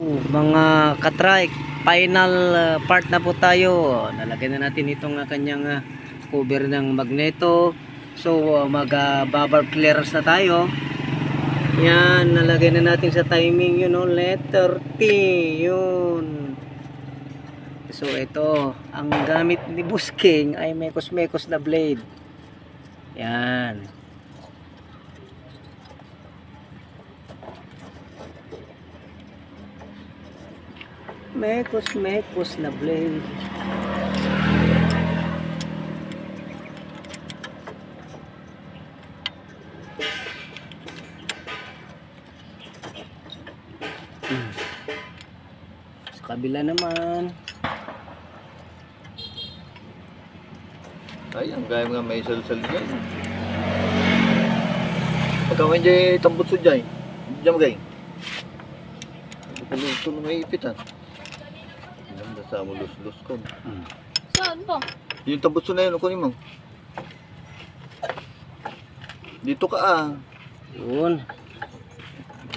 Mga katrike, final part na po tayo. Nalagyan na natin itong kanyang cover ng magneto. So mag barb clearance na tayo. Yan, nalagyan na natin sa timing yun, letter T yun. So ito, ang gamit ni Busking ay mekos na blade. Yan. Mekos na blade. Sa kabila naman. Ay, ang gaya mga may sal-sal dyan. Pagkaman dyan, tambot so dyan. Diyan magay. Ito na may ipitan. Ganda sa mo lus-lus ko. Saan po? Yung tambot so na yun, kunin mo. Dito ka Yun.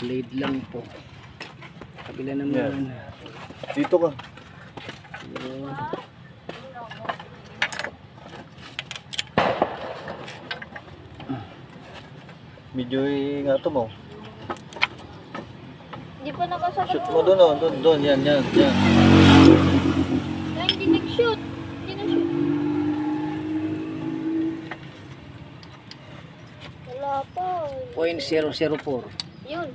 Blade lang po. Kabila naman. Yan. Dito ka. Yun. Medyo nga ito mo. Hindi pa nakasagot Shoot mo doon, doon. Yan. Na hindi nag-shoot. Hindi na-shoot. Wala pa. 0.004. Yun.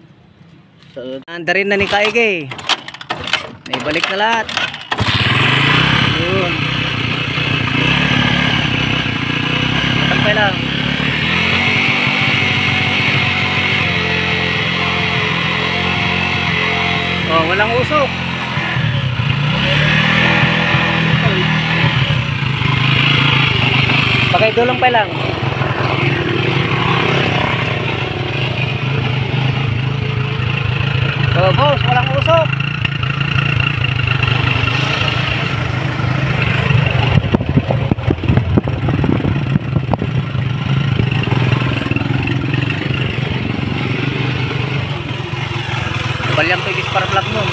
Anda rin na ni Kaige. Naibalik na lahat. Yun. Matangkay lang. Oh, walang usok. Pakay dulong pa lang. Oh, boss, walang usok. Balyang pigis para plug mo.